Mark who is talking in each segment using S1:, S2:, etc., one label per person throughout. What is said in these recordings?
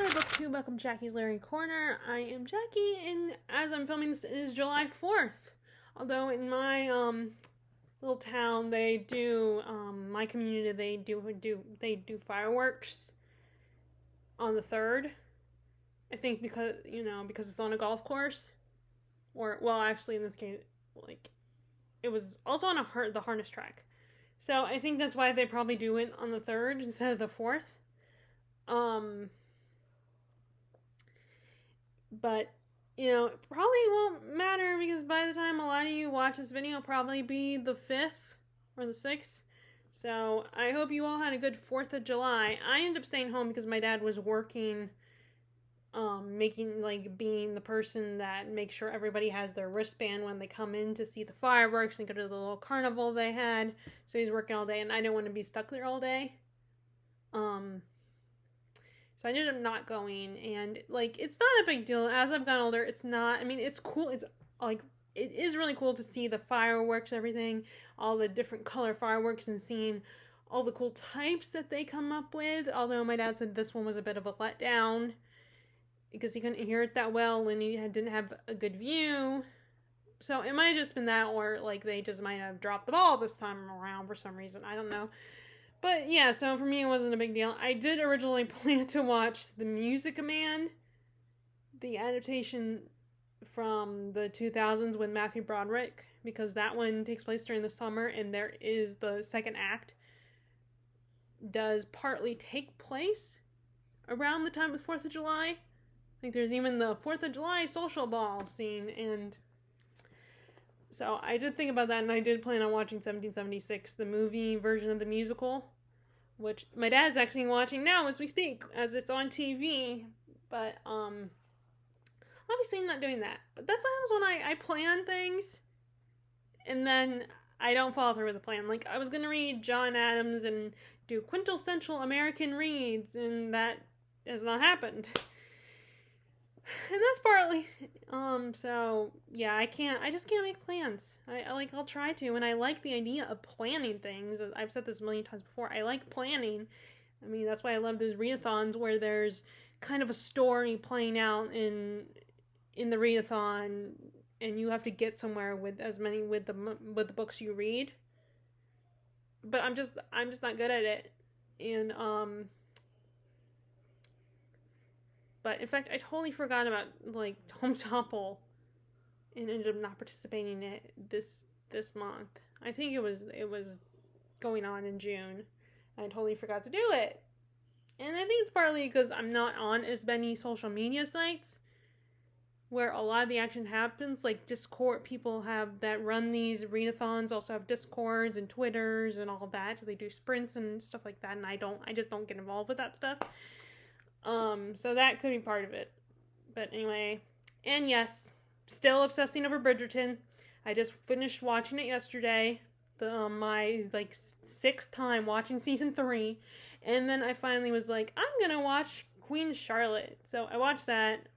S1: to Book 2, welcome to Jackie's Larry Corner. I am Jackie, and as I'm filming this, it is July 4th. Although in my little town, they do, my community, they do fireworks on the 3rd. I think because it's on a golf course. Or, well, actually in this case, like, it was also on the harness track. So I think that's why they probably do it on the 3rd instead of the 4th. But, it probably won't matter because by the time a lot of you watch this video, it'll probably be the 5th or the 6th. So I hope you all had a good 4th of July. I ended up staying home because my dad was working, being the person that makes sure everybody has their wristband when they come in to see the fireworks and go to the little carnival they had. So he's working all day and I didn't want to be stuck there all day. So I ended up not going, and, it's not a big deal. As I've gotten older, it's not, it's cool. It's, it is really cool to see the fireworks, everything, all the different color fireworks, and seeing all the cool types that they come up with, although my dad said this one was a bit of a letdown, because he couldn't hear it that well, and he didn't have a good view. So it might have just been that, or, they just might have dropped the ball this time around for some reason. I don't know. But yeah, so for me it wasn't a big deal. I did originally plan to watch The Music Man, the adaptation from the 2000s with Matthew Broderick, because that one takes place during the summer, and there is the second act does partly take place around the time of 4th of July. There's even the 4th of July social ball scene, and so I did think about that, and I did plan on watching 1776, the movie version of the musical, which my dad's actually watching now as we speak, as it's on TV, but, obviously I'm not doing that. But that's what happens when I plan things, and then I don't follow through with the plan. I was gonna read John Adams and do quintessential American reads, and that has not happened. And that's partly, so, yeah, I just can't make plans. I'll try to, and I like the idea of planning things. I've said this a million times before. I like planning. That's why I love those readathons where there's kind of a story playing out in the readathon, and you have to get somewhere with the books you read. But I'm just not good at it. And, but in fact, I totally forgot about Tom Topple, and ended up not participating in it this month. I think it was going on in June. And I totally forgot to do it. And I think it's partly because I'm not on as many social media sites where a lot of the action happens. Discord, people that run these readathons also have Discords and Twitters and all that. So they do sprints and stuff like that, and I just don't get involved with that stuff. So that could be part of it. But anyway, and yes, still obsessing over Bridgerton. I just finished watching it yesterday. My 6th time watching season 3, and then I finally was like, I'm gonna watch Queen Charlotte. So I watched that.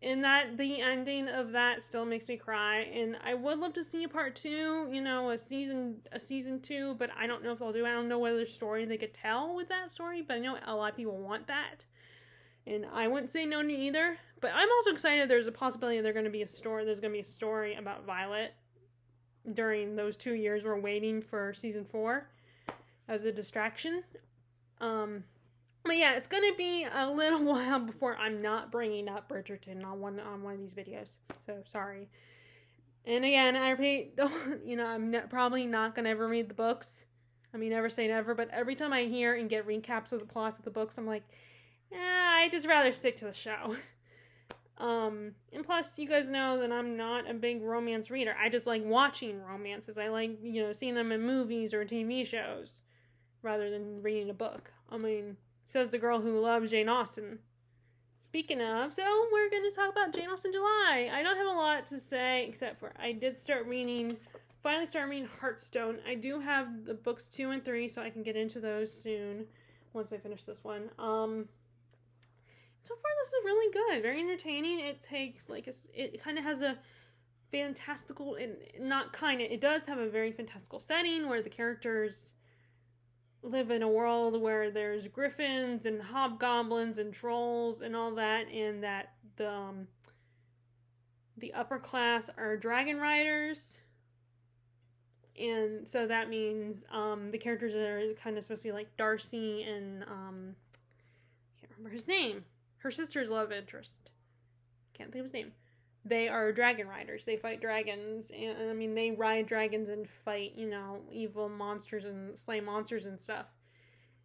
S1: And the ending of that still makes me cry, and I would love to see a part 2, a season 2, but I don't know if they'll do it. I don't know whether story they could tell with that story, but I know a lot of people want that, and I wouldn't say no to either. But I'm also excited there's a possibility there's going to be a story about Violet during those 2 years we're waiting for season 4 as a distraction. But yeah, it's gonna be a little while before I'm not bringing up Bridgerton on one of these videos. So sorry. And again, I repeat, I'm probably not gonna ever read the books. Never say never. But every time I hear and get recaps of the plots of the books, I'm like, I just rather stick to the show. And plus, you guys know that I'm not a big romance reader. I just like watching romances. I like seeing them in movies or TV shows rather than reading a book. Says the girl who loves Jane Austen. Speaking of, so we're going to talk about Jane Austen July. I don't have a lot to say, except for I did finally start reading Heartstone. I do have the books 2 and 3, so I can get into those soon, once I finish this one. So far this is really good, very entertaining. It takes, it kind of has a fantastical, it does have a very fantastical setting, where the characters live in a world where there's griffins and hobgoblins and trolls and all that, and that the upper class are dragon riders. And so that means the characters are kind of supposed to be like Darcy and I can't remember his name. Her sister's love interest. Can't think of his name. They are dragon riders. They fight dragons, and I mean they ride dragons and fight, evil monsters and slay monsters and stuff.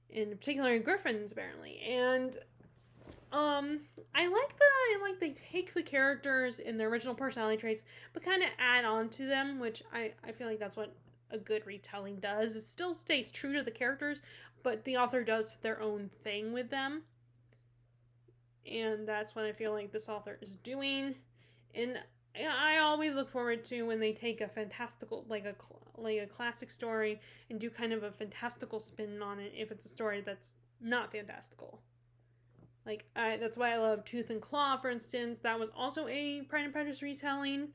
S1: In particular, griffins apparently. And I like they take the characters in their original personality traits, but kind of add on to them, which I feel like that's what a good retelling does. It still stays true to the characters, but the author does their own thing with them. And that's what I feel like this author is doing. And I always look forward to when they take a fantastical, like a classic story, and do kind of a fantastical spin on it. If it's a story that's not fantastical, that's why I love Tooth and Claw, for instance. That was also a Pride and Prejudice retelling.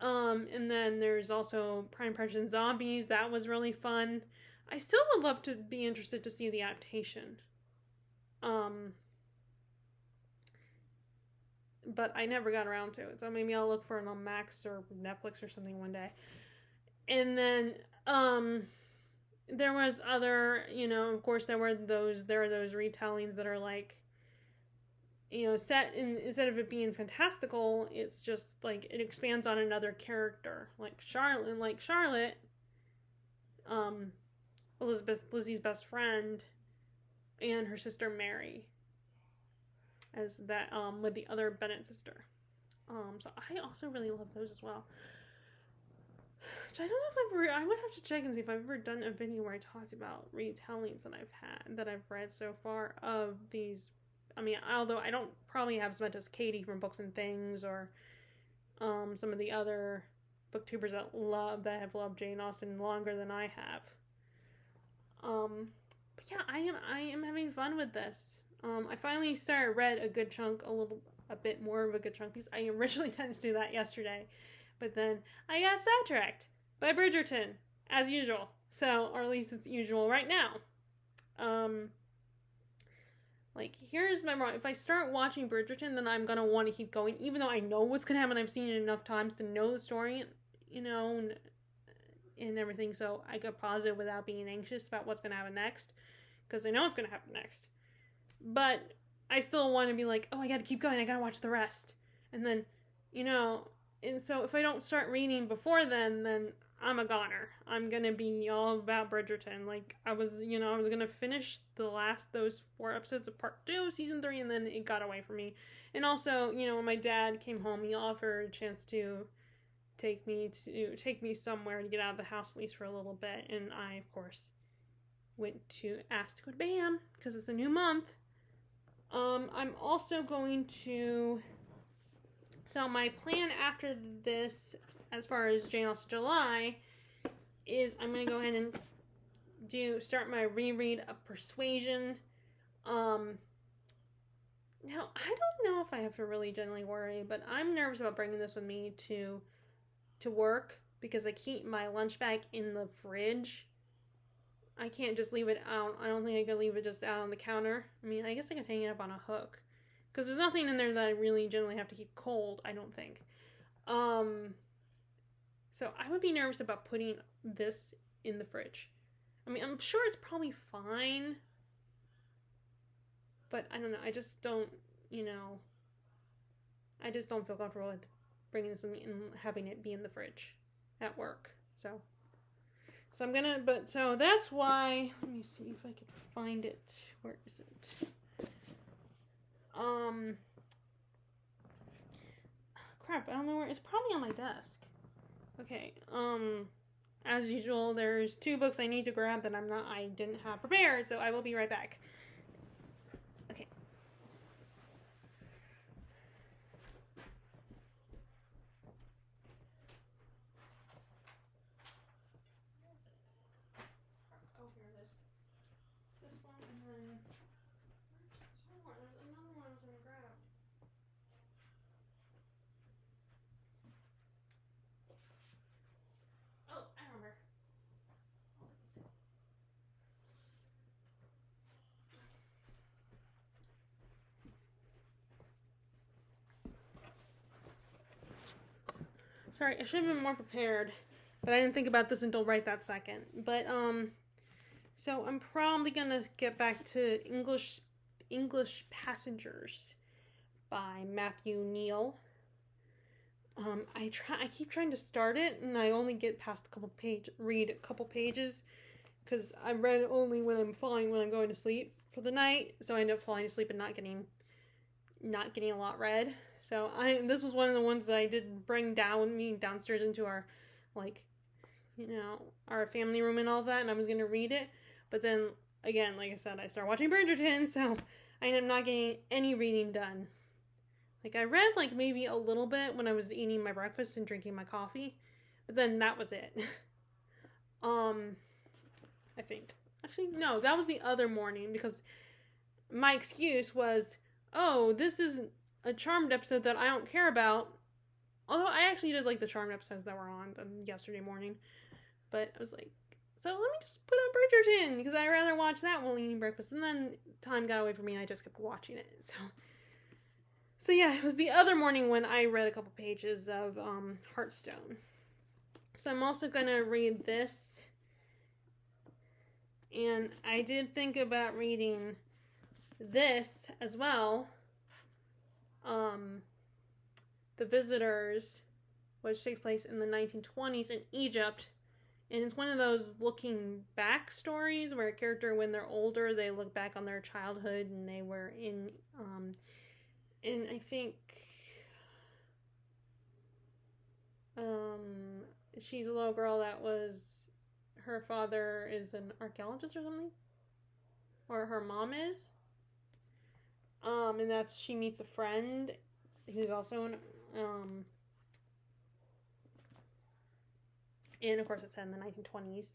S1: And then there's also Pride and Prejudice and Zombies. That was really fun. I still would love to be interested to see the adaptation. But I never got around to it, so maybe I'll look for it on Max or Netflix or something one day. And then there was other, of course there are those retellings that are like, set in, instead of it being fantastical, it's just like it expands on another character, like Charlotte, Lizzie's best friend, and her sister Mary, as that with the other Bennett sister. So I also really love those as well. Which I don't know if I would have to check and see if I've ever done a video where I talked about retellings that I've read so far of these. I mean, although I don't probably have as much as Katie from Books and Things, or some of the other booktubers that have loved Jane Austen longer than I have. But yeah, I am having fun with this. I finally read a bit more of a good chunk, because I originally intended to do that yesterday, but then I got sidetracked by Bridgerton, as usual. So, or at least it's usual right now. Here's my problem. If I start watching Bridgerton, then I'm gonna want to keep going, even though I know what's gonna happen. I've seen it enough times to know the story, and everything, so I could pause it without being anxious about what's gonna happen next, because I know what's gonna happen next. But I still want to be like, oh, I gotta keep going, I gotta watch the rest. And then, and so if I don't start reading before then I'm a goner. I'm gonna be all about Bridgerton. I was gonna finish those 4 episodes of part 2, season 3, and then it got away from me. And also, when my dad came home, he offered a chance to take me somewhere to get out of the house, at least for a little bit. And I, of course, asked to go to BAM, because it's a new month. I'm also going to... So my plan after this, as far as Jane Austen July, is I'm going to go ahead and start my reread of Persuasion. Now, I don't know if I have to really generally worry, but I'm nervous about bringing this with me to work, because I keep my lunch bag in the fridge. I can't just leave it out. I don't think I could leave it just out on the counter. I mean, I guess I could hang it up on a hook, because there's nothing in there that I really generally have to keep cold, I don't think. So I would be nervous about putting this in the fridge. I mean, I'm sure it's probably fine, but I don't know. I just don't, I just don't feel comfortable with bringing this with me and having it be in the fridge at work. So that's why, let me see if I can find it. Where is it? Crap, I don't know where. It's probably on my desk. Okay, as usual, there's 2 books I need to grab that I didn't have prepared, so I will be right back. Okay. Oh, here it is. This one, and then there's another one I was gonna grab. Oh, I remember. Sorry, I should have been more prepared, but I didn't think about this until right that second. But, so I'm probably gonna get back to English Passengers by Matthew Neal. I keep trying to start it, and I only get past read a couple pages, because I read it only when I'm going to sleep for the night, so I end up falling asleep and not getting a lot read. So this was one of the ones that I did bring down with me downstairs into our, our family room and all that, and I was gonna read it, but then again, like I said, I started watching Bridgerton, so I ended up not getting any reading done. I read maybe a little bit when I was eating my breakfast and drinking my coffee, but then that was it. I think. Actually, no, that was the other morning, because my excuse was, oh, this is a Charmed episode that I don't care about. Although I actually did like the Charmed episodes that were on yesterday morning. But I was like, so let me just put on Bridgerton, because I'd rather watch that while eating breakfast. And then time got away from me and I just kept watching it. So yeah, it was the other morning when I read a couple pages of Heartstone. So I'm also going to read this. And I did think about reading this as well. The Visitors, which takes place in the 1920s in Egypt. And it's one of those looking back stories where a character, when they're older, they look back on their childhood and they were in I think she's a little girl that was, her father is an archaeologist or something, or her mom is, and she meets a friend who's also and of course it's set in the 1920s.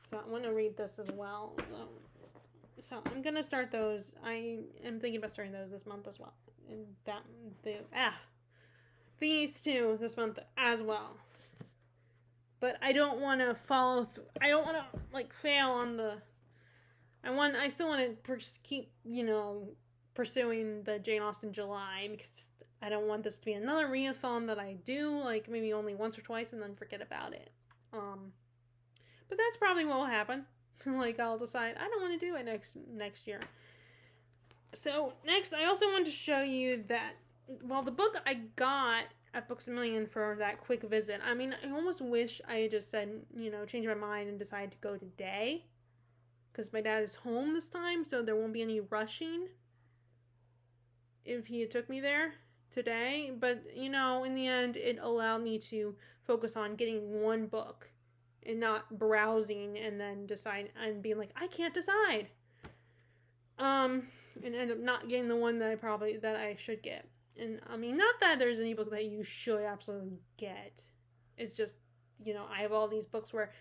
S1: So I want to read this as well. So I'm gonna start those. I am thinking about starting those this month as well. And these two this month as well. But I don't want to I don't want to fail on the. I still want to keep pursuing the Jane Austen July, because I don't want this to be another readathon that I do maybe only once or twice and then forget about it. But that's probably what will happen. I'll decide I don't want to do it next year. So next, I also want to show you that, the book I got at Books A Million for that quick visit. I mean, I almost wish I had just said, change my mind and decided to go today, because my dad is home this time, so there won't be any rushing if he had took me there today. But, in the end, it allowed me to focus on getting one book and not browsing and then decide and being like, I can't decide. And end up not getting the one that I should get. And I mean, not that there's any book that you should absolutely get. It's just, I have all these books where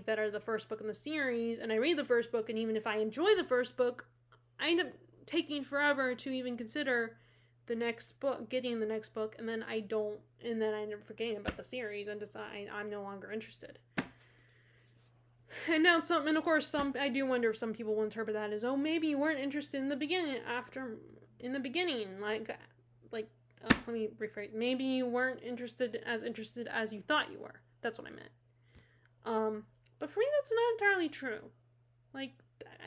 S1: that are the first book in the series, and I read the first book, and even if I enjoy the first book, I end up taking forever to even consider the next book, getting the next book, and then I end up forgetting about the series and decide I'm no longer interested. And now and of course I do wonder if some people will interpret that as, oh, maybe you weren't interested in the beginning, let me rephrase, maybe you weren't interested as you thought you were. That's what I meant. But for me, that's not entirely true.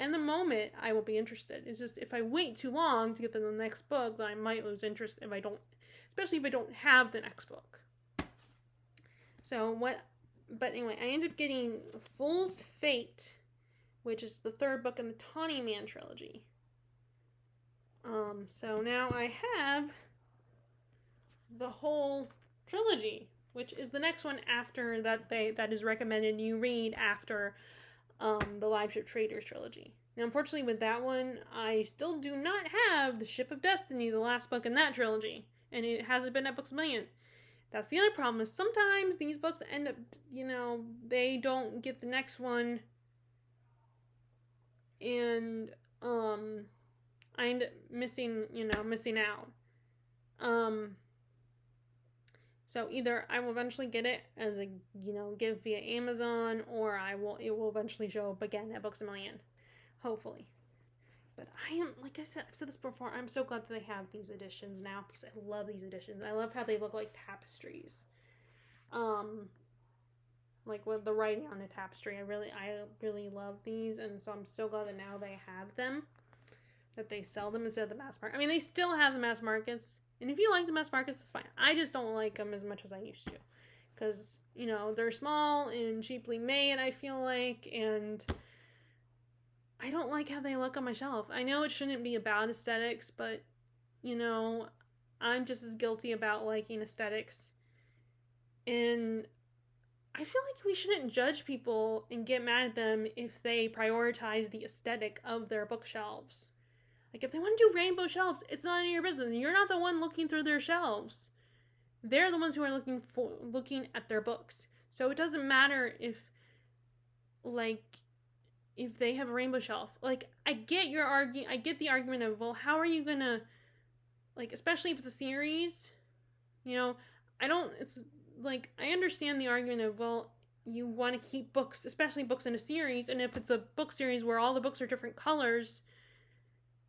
S1: In the moment, I will be interested. It's just if I wait too long to get to the next book, then I might lose interest especially if I don't have the next book. But anyway, I ended up getting Fool's Fate, which is the third book in the Tawny Man trilogy. So now I have the whole trilogy, which is the next one after that is recommended you read after the Live Ship Traders trilogy. Now, unfortunately, with that one, I still do not have the Ship of Destiny, the last book in that trilogy, and it hasn't been at Books A Million. That's the other problem, is sometimes these books end up, they don't get the next one, and I end up missing out. So either I will eventually get it as a, gift via Amazon, or it will eventually show up again at Books A Million. Hopefully. But I am, like I said, I've said this before, I'm so glad that they have these editions now because I love these editions. I love how they look like tapestries. Like with the writing on the tapestry, I really love these, and so I'm so glad that now they have them, that they sell them instead of the mass market. I mean, they still have the mass markets, and if you like the mass markets, that's fine. I just don't like them as much as I used to, because, you know, they're small and cheaply made, I feel like, and I don't like how they look on my shelf. I know it shouldn't be about aesthetics, but, you know, I'm just as guilty about liking aesthetics, and I feel like we shouldn't judge people and get mad at them if they prioritize the aesthetic of their bookshelves. Like, if they want to do rainbow shelves, it's not any of your business. You're not the one looking through their shelves. They're the ones who are looking at their books. So it doesn't matter if they have a rainbow shelf. Like, I get the argument of, well, how are you gonna, like, especially if it's a series, you know, I understand the argument of, well, you want to keep books, especially books in a series, and if it's a book series where all the books are different colors,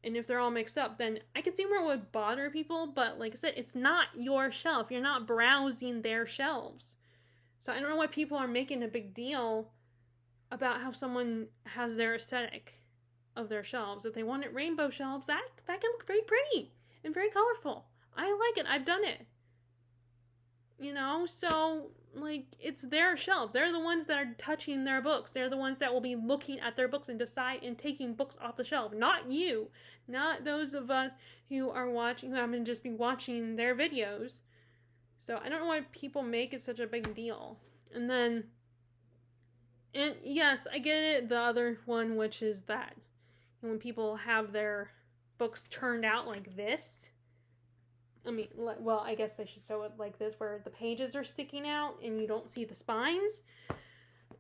S1: and if they're all mixed up, then I can see where it would bother people, but like I said, it's not your shelf. You're not browsing their shelves. So I don't know why people are making a big deal about how someone has their aesthetic of their shelves. If they wanted rainbow shelves, that can look very pretty and very colorful. I like it. I've done it. You know, so, like, it's their shelf. They're the ones that are touching their books. They're the ones that will be looking at their books and decide and taking books off the shelf. Not you. Not those of us who happen to just be watching their videos. So, I don't know why people make it such a big deal. And yes, I get it, the other one, which is that when people have their books turned out like this, I mean, well, I guess they should show it like this, where the pages are sticking out and you don't see the spines.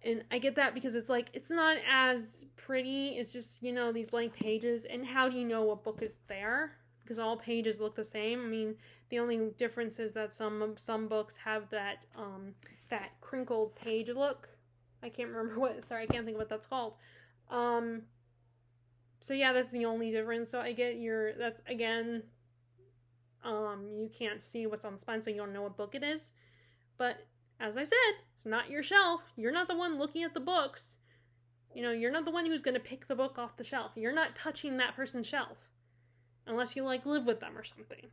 S1: And I get that because it's like, it's not as pretty. It's just, you know, these blank pages. And how do you know what book is there? Because all pages look the same. I mean, the only difference is that some books have that crinkled page look. I can't remember I can't think of what that's called. So yeah, that's the only difference. So I get that's again, you can't see what's on the spine, so you don't know what book it is. But as I said, it's not your shelf. You're not the one looking at the books. You know, you're not the one who's going to pick the book off the shelf. You're not touching that person's shelf. Unless you, like, live with them or something.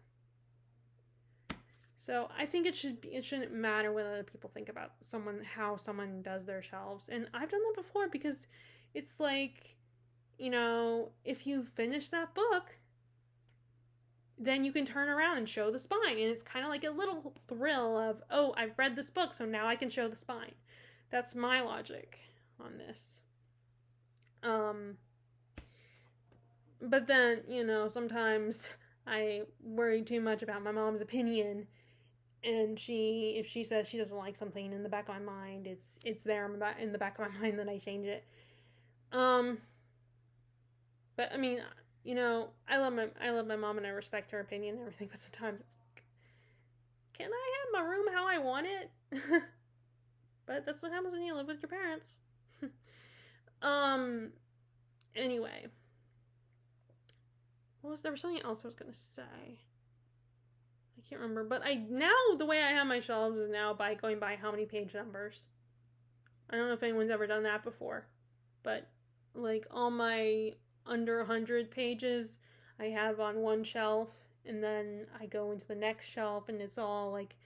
S1: So I think it shouldn't matter what other people think about how someone does their shelves. And I've done that before because it's like, you know, if you finish that book, then you can turn around and show the spine. And it's kind of like a little thrill of, oh, I've read this book, so now I can show the spine. That's my logic on this. But then, you know, sometimes I worry too much about my mom's opinion. And if she says she doesn't like something, in the back of my mind, it's there in the back of my mind that I change it. But I mean, you know, I love my mom and I respect her opinion and everything, but sometimes it's like, can I have my room how I want it? But that's what happens when you live with your parents. Anyway. There was something else I was gonna say. I can't remember, but now the way I have my shelves is now by going by how many page numbers. I don't know if anyone's ever done that before, but like all my under 100 pages I have on one shelf, and then I go into the next shelf and it's all like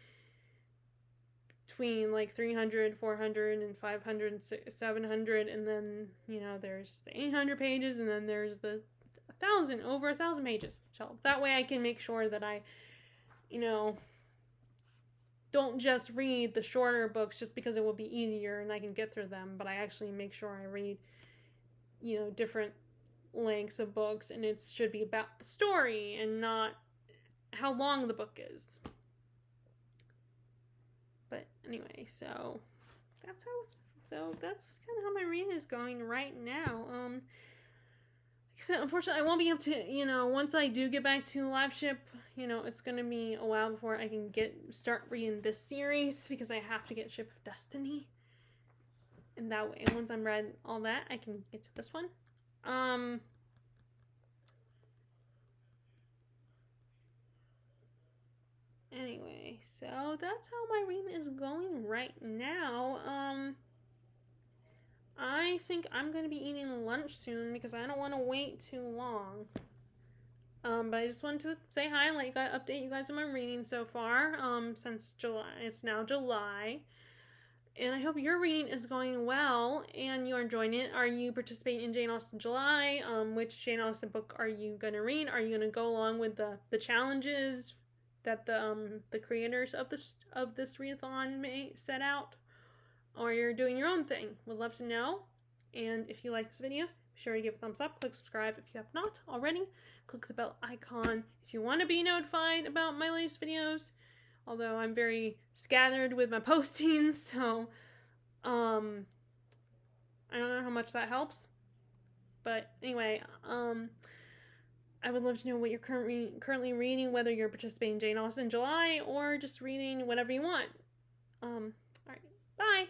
S1: between like 300, 400, and 500, and 700, and then, you know, there's the 800 pages, and then there's the over 1,000 pages shelf. That way I can make sure that I, you know, don't just read the shorter books just because it will be easier and I can get through them, but I actually make sure I read, you know, different lengths of books, and it should be about the story and not how long the book is. But anyway, so that's kind of how my reading is going right now. Like I said, unfortunately, I won't be able to, you know, once I do get back to live ship, you know, it's gonna be a while before I can start reading this series, because I have to get Ship of Destiny. And that way, once I'm read all that, I can get to this one. Anyway, so that's how my reading is going right now. I think I'm gonna be eating lunch soon because I don't want to wait too long. But I just wanted to say hi, like I update you guys on my reading so far. Since July, it's now July. And I hope your reading is going well and you are enjoying it. Are you participating in Jane Austen July? Which Jane Austen book are you gonna read? Are you gonna go along with the challenges that the creators of this readathon may set out, or you're doing your own thing? Would love to know. And if you like this video, be sure to give a thumbs up, click subscribe if you have not already, click the bell icon if you want to be notified about my latest videos. Although I'm very scattered with my postings, so I don't know how much that helps. But anyway, I would love to know what you're currently reading, whether you're participating in Jane Austen July or just reading whatever you want. Alright, bye!